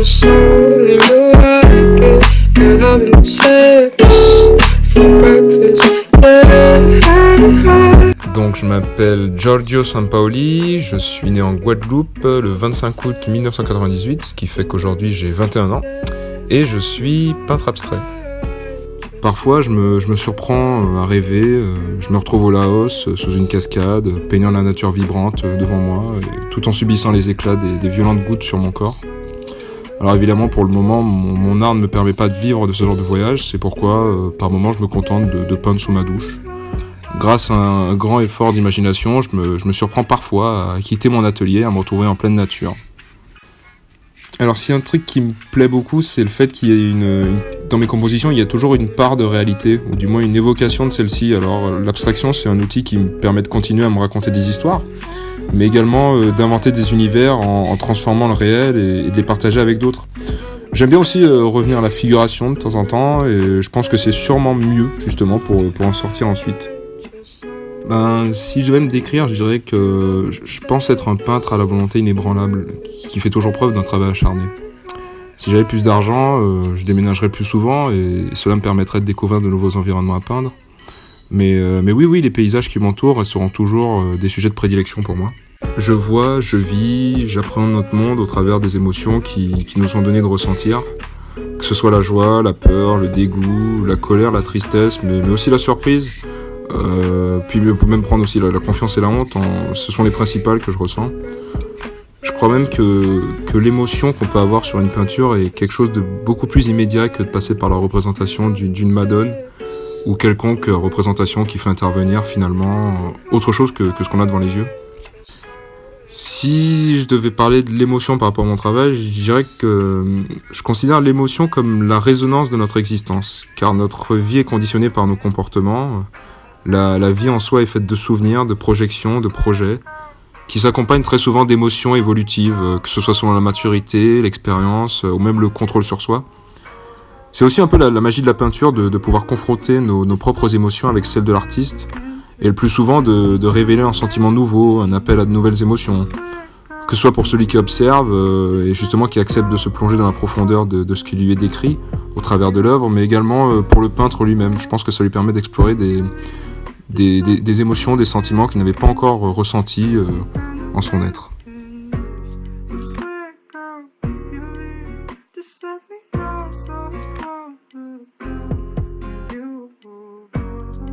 so you like it. You're having sex for breakfast. Donc je m'appelle Giorgio Sampaoli, je suis né en Guadeloupe le 25 août 1998, ce qui fait qu'aujourd'hui j'ai 21 ans, et je suis peintre abstrait. Parfois je me surprends à rêver, je me retrouve au Laos sous une cascade, peignant la nature vibrante devant moi, tout en subissant les éclats des violentes gouttes sur mon corps. Alors évidemment pour le moment mon art ne me permet pas de vivre de ce genre de voyage, c'est pourquoi par moments je me contente de peindre sous ma douche. Grâce à un grand effort d'imagination, je me surprends parfois à quitter mon atelier, à me retrouver en pleine nature. Alors s'il y a un truc qui me plaît beaucoup, c'est le fait qu'il y ait dans mes compositions, il y a toujours une part de réalité, ou du moins une évocation de celle-ci. Alors l'abstraction, c'est un outil qui me permet de continuer à me raconter des histoires, mais également d'inventer des univers en transformant le réel et de les partager avec d'autres. J'aime bien aussi revenir à la figuration de temps en temps, et je pense que c'est sûrement mieux, justement, pour en sortir ensuite. Si je devais me décrire, je dirais que je pense être un peintre à la volonté inébranlable, qui fait toujours preuve d'un travail acharné. Si j'avais plus d'argent, je déménagerais plus souvent, et cela me permettrait de découvrir de nouveaux environnements à peindre. Mais oui, les paysages qui m'entourent seront toujours des sujets de prédilection pour moi. Je vois, je vis, j'appréhende notre monde au travers des émotions qui nous sont données de ressentir. Que ce soit la joie, la peur, le dégoût, la colère, la tristesse, mais aussi la surprise. Puis on peut même prendre aussi la confiance et la honte, ce sont les principales que je ressens. Je crois même que l'émotion qu'on peut avoir sur une peinture est quelque chose de beaucoup plus immédiat que de passer par la représentation d'une Madone ou quelconque représentation qui fait intervenir finalement autre chose que ce qu'on a devant les yeux. Si je devais parler de l'émotion par rapport à mon travail, je dirais que je considère l'émotion comme la résonance de notre existence, car notre vie est conditionnée par nos comportements. La vie en soi est faite de souvenirs, de projections, de projets, qui s'accompagnent très souvent d'émotions évolutives, que ce soit selon la maturité, l'expérience, ou même le contrôle sur soi. C'est aussi un peu la magie de la peinture de pouvoir confronter nos propres émotions avec celles de l'artiste, et le plus souvent de révéler un sentiment nouveau, un appel à de nouvelles émotions, que ce soit pour celui qui observe, et justement qui accepte de se plonger dans la profondeur de ce qui lui est décrit au travers de l'œuvre, mais également pour le peintre lui-même. Je pense que ça lui permet d'explorer des émotions, des sentiments qu'il n'avait pas encore ressentis en son être.